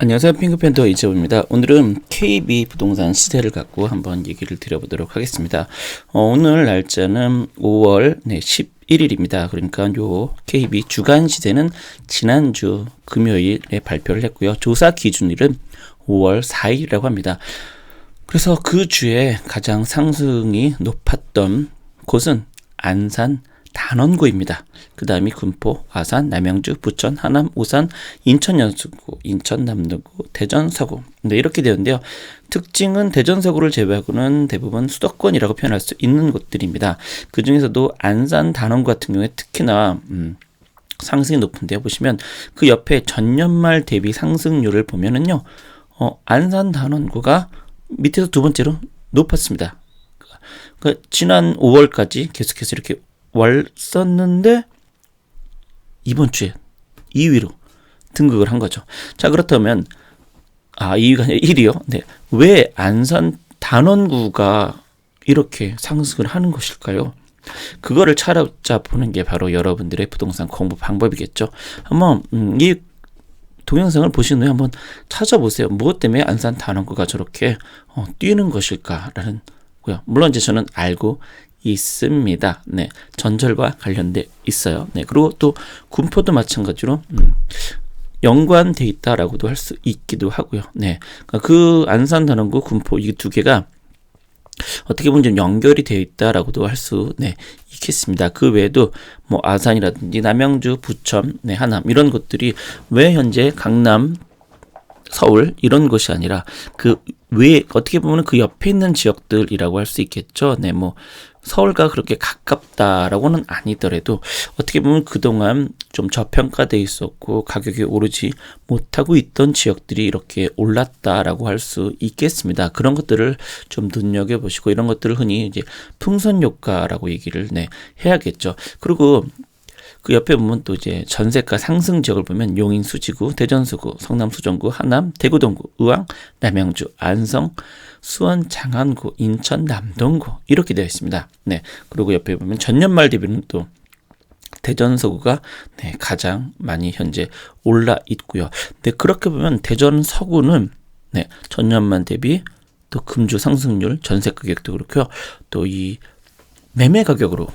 안녕하세요. 핑크팬더 이재호입니다. 오늘은 KB 부동산 시세를 갖고 한번 얘기를 드려보도록 하겠습니다. 오늘 날짜는 5월 11일입니다. 그러니까 요 KB 주간 시세는 지난주 금요일에 발표를 했고요. 조사 기준일은 5월 4일이라고 합니다. 그래서 그 주에 가장 상승이 높았던 곳은 안산 단원구입니다. 그 다음이 군포, 아산, 남양주, 부천, 하남, 오산, 인천 연수구, 인천 남동구, 대전 서구. 네, 이렇게 되는데요. 특징은 대전 서구를 제외하고는 대부분 수도권이라고 표현할 수 있는 곳들입니다. 그 중에서도 안산 단원구 같은 경우에 특히나 상승이 높은데요. 보시면 그 옆에 전년말 대비 상승률을 보면은요. 안산 단원구가 밑에서 두 번째로 높았습니다. 그러니까 지난 5월까지 계속해서 이렇게 왔었는데 이번 주에 2위로 등극을 한 거죠. 자, 그렇다면 2위가 아니라 1위요. 네. 왜 안산 단원구가 이렇게 상승을 하는 것일까요? 그거를 찾아보는 게 바로 여러분들의 부동산 공부 방법이겠죠. 한번 이 동영상을 보신 후에 한번 찾아보세요. 무엇 때문에 안산 단원구가 저렇게 뛰는 것일까라는 거요. 물론 이제 저는 알고 있습니다. 네, 전철과 관련돼 있어요. 네, 그리고 또 군포도 마찬가지로 연관돼 있다라고도 할 수 있기도 하고요. 네, 그 안산 단원구, 군포 이 두 개가 어떻게 보면 좀 연결이 되어 있다라고도 할 수 있겠습니다. 그 외에도 뭐 아산이라든지 남양주, 부천, 하남 이런 곳들이 왜 현재 강남, 서울 이런 곳이 아니라 그 외에 어떻게 보면 그 옆에 있는 지역들이라고 할 수 있겠죠. 네, 뭐 서울과 그렇게 가깝다라고는 아니더라도 어떻게 보면 그동안 좀 저평가돼 있었고 가격이 오르지 못하고 있던 지역들이 이렇게 올랐다라고 할 수 있겠습니다. 그런 것들을 좀 눈여겨보시고 이런 것들을 흔히 이제 풍선 효과라고 얘기를 해야겠죠. 그리고 그 옆에 보면 또 이제 전세가 상승 지역을 보면 용인 수지구, 대전 서구, 성남 수정구, 하남, 대구 동구, 의왕, 남양주, 안성, 수원, 장안구, 인천, 남동구 이렇게 되어 있습니다. 네. 그리고 옆에 보면 전년말 대비는 또 대전 서구가 가장 많이 현재 올라 있고요. 네, 그렇게 보면 대전 서구는 전년만 대비 또 금주 상승률, 전세 가격도 그렇고요. 또 이 매매 가격으로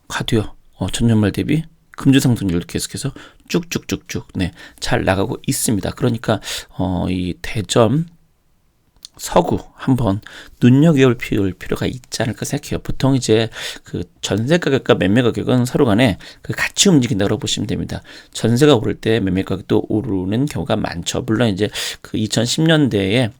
가도요. 전년말 대비 금주 상승률 계속해서 쭉쭉쭉쭉 잘 나가고 있습니다. 그러니까 이 대전 서구 한번 눈여겨볼 필요가 있지 않을까 생각해요. 보통 이제 그 전세 가격과 매매 가격은 서로 간에 같이 움직인다고 보시면 됩니다. 전세가 오를 때 매매 가격도 오르는 경우가 많죠. 물론 이제 그 2010년대에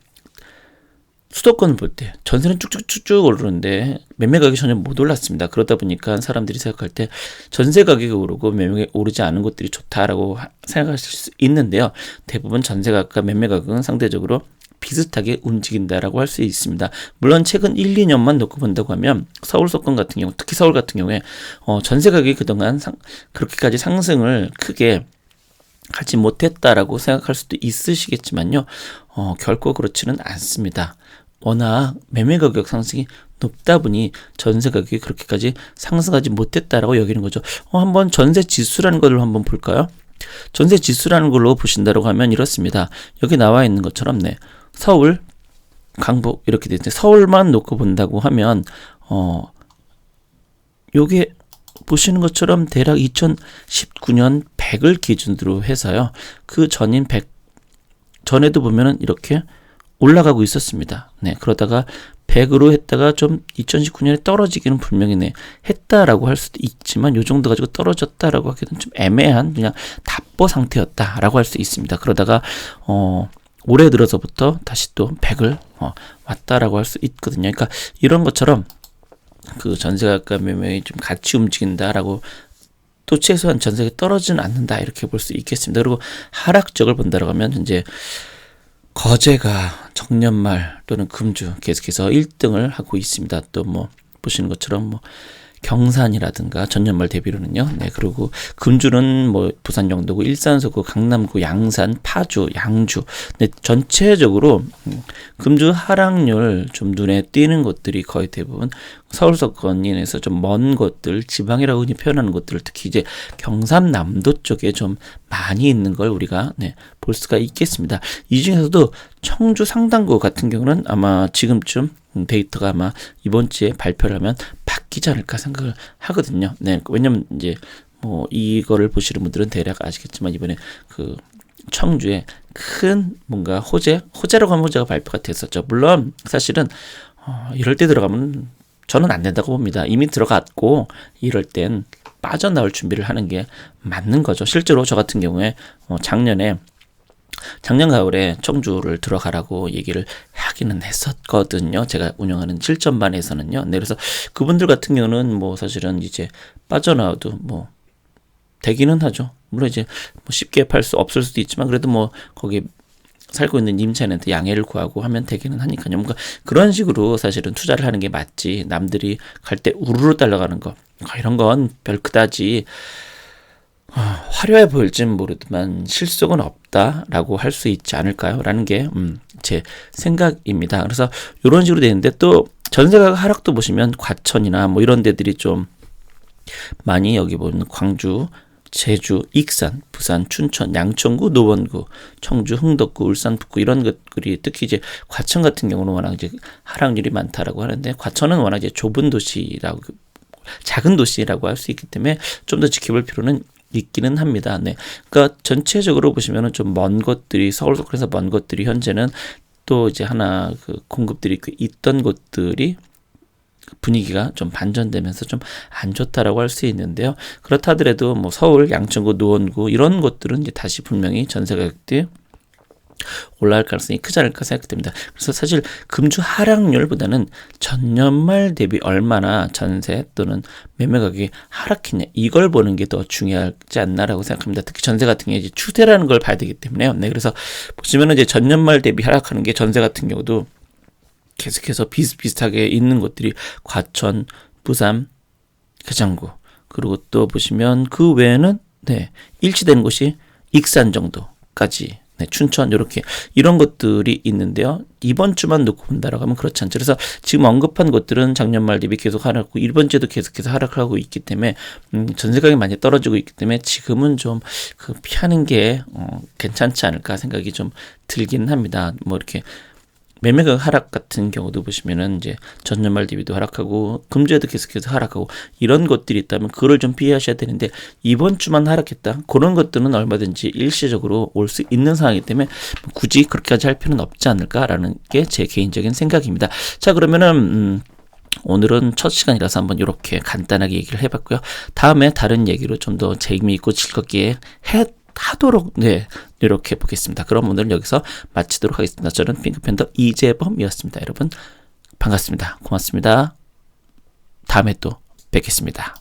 수도권 볼 때 전세는 쭉쭉쭉쭉 오르는데 매매 가격이 전혀 못 올랐습니다. 그러다 보니까 사람들이 생각할 때 전세 가격이 오르고 매매가 오르지 않은 곳들이 좋다라고 생각하실 수 있는데요. 대부분 전세 가격과 매매 가격은 상대적으로 비슷하게 움직인다라고 할 수 있습니다. 물론 최근 1, 2년만 놓고 본다고 하면 서울 수도권 같은 경우, 특히 서울 같은 경우에 전세 가격이 그동안 그렇게까지 상승을 크게 하지 못했다라고 생각할 수도 있으시겠지만요. 결코 그렇지는 않습니다. 워낙 매매 가격 상승이 높다 보니 전세 가격이 그렇게까지 상승하지 못했다라고 여기는 거죠. 한번 전세 지수라는 걸 한번 볼까요? 전세 지수라는 걸로 보신다고 하면 이렇습니다. 여기 나와 있는 것처럼 서울, 강북 이렇게 되는데 서울만 놓고 본다고 하면 요게 보시는 것처럼 대략 2019년 100을 기준으로 해서요. 그 전인 100 전에도 보면은 이렇게 올라가고 있었습니다. 그러다가 100으로 했다가 좀 2019년에 떨어지기는 분명히 했다라고 할 수도 있지만 요 정도 가지고 떨어졌다라고 하기는 좀 애매한 그냥 답보 상태였다라고 할 수 있습니다. 그러다가 올해 들어서부터 다시 또 100을 왔다라고 할 수 있거든요. 그러니까 이런 것처럼 그 전세가격과 매매가 좀 같이 움직인다라고 또 최소한 전세가 떨어지는 않는다 이렇게 볼 수 있겠습니다. 그리고 하락적을 본다고 하면 이제 거제가 정년말 또는 금주 계속해서 1등을 하고 있습니다. 또 뭐 보시는 것처럼 뭐 경산이라든가 전년말 대비로는요. 네, 그리고 금주는 뭐 부산 정도고 일산 서구 강남구 양산 파주 양주. 네, 전체적으로 금주 하락률 좀 눈에 띄는 곳들이 거의 대부분 서울 서권 인해서 좀 먼 곳들, 지방이라고 흔히 표현하는 곳들, 특히 이제 경상남도 쪽에 좀 많이 있는 걸 우리가 볼 수가 있겠습니다. 이 중에서도 청주 상당구 같은 경우는 아마 지금쯤 데이터가 아마 이번 주에 발표를 하면 바뀌지 않을까 생각을 하거든요. 네, 왜냐면 이제 뭐 이거를 보시는 분들은 대략 아시겠지만 이번에 그 청주에 큰 뭔가 호재라고 하면 호재가 발표가 됐었죠. 물론 사실은 이럴 때 들어가면 저는 안 된다고 봅니다. 이미 들어갔고 이럴 땐 빠져나올 준비를 하는 게 맞는 거죠. 실제로 저 같은 경우에 작년 가을에 청주를 들어가라고 얘기를 하기는 했었거든요. 제가 운영하는 7점반에서는요. 네, 그래서 그분들 같은 경우는 뭐 사실은 이제 빠져나와도 뭐 되기는 하죠. 물론 이제 뭐 쉽게 팔 수 없을 수도 있지만 그래도 뭐 거기 살고 있는 임차인한테 양해를 구하고 하면 되기는 하니까요. 뭔가 그런 식으로 사실은 투자를 하는 게 맞지. 남들이 갈 때 우르르 달려가는 거 이런 건 별 그다지 화려해 보일진 모르지만 실속은 없다라고 할 수 있지 않을까요? 라는 게 제 생각입니다. 그래서 이런 식으로 되는데 또 전세가 하락도 보시면 과천이나 뭐 이런 데들이 좀 많이 여기 보면 광주, 제주, 익산, 부산, 춘천, 양천구, 노원구, 청주, 흥덕구, 울산, 북구 이런 것들이 특히 이제 과천 같은 경우는 워낙 이제 하락률이 많다라고 하는데 과천은 워낙 이제 좁은 도시라고 작은 도시라고 할 수 있기 때문에 좀 더 지켜볼 필요는 있기는 합니다. 네. 그러니까 전체적으로 보시면은 좀 먼 것들이 서울 서울에서 먼 것들이 현재는 또 이제 하나 그 공급들이 있던 곳들이 분위기가 좀 반전되면서 좀 안 좋다라고 할 수 있는데요. 그렇다 하더라도 뭐 서울, 양천구, 노원구 이런 곳들은 이제 다시 분명히 전세 가격들이 올라갈 가능성이 크지 않을까 생각됩니다. 그래서 사실 금주 하락률보다는 전년 말 대비 얼마나 전세 또는 매매 가격이 하락했냐 이걸 보는 게 더 중요하지 않나라고 생각합니다. 특히 전세 같은 경우에 이제 추세라는 걸 봐야 되기 때문에요. 네, 그래서 보시면은 이제 전년 말 대비 하락하는 게 전세 같은 경우도 계속해서 비슷비슷하게 있는 곳들이 과천, 부산, 계장구 그리고 또 보시면 그 외에는 일치되는 곳이 익산 정도까지 춘천 이렇게 이런 것들이 있는데요. 이번 주만 놓고 본다라고 하면 그렇지 않죠. 그래서 지금 언급한 곳들은 작년 말 대비 계속 하락하고 이번 주에도 계속해서 하락하고 있기 때문에 전세 가격이 많이 떨어지고 있기 때문에 지금은 좀 피하는 게 괜찮지 않을까 생각이 좀 들긴 합니다. 뭐 이렇게 매매가 하락 같은 경우도 보시면은 이제 전년 말 대비도 하락하고 금주에도 계속해서 하락하고 이런 것들이 있다면 그걸 좀 피하셔야 되는데 이번 주만 하락했다 그런 것들은 얼마든지 일시적으로 올 수 있는 상황이기 때문에 굳이 그렇게까지 할 필요는 없지 않을까라는 게 제 개인적인 생각입니다. 자, 그러면은 오늘은 첫 시간이라서 한번 이렇게 간단하게 얘기를 해봤고요. 다음에 다른 얘기로 좀 더 재미있고 즐겁게 하도록 이렇게 보겠습니다. 그럼 오늘 여기서 마치도록 하겠습니다. 저는 핑크팬더 이재범이었습니다. 여러분 반갑습니다. 고맙습니다. 다음에 또 뵙겠습니다.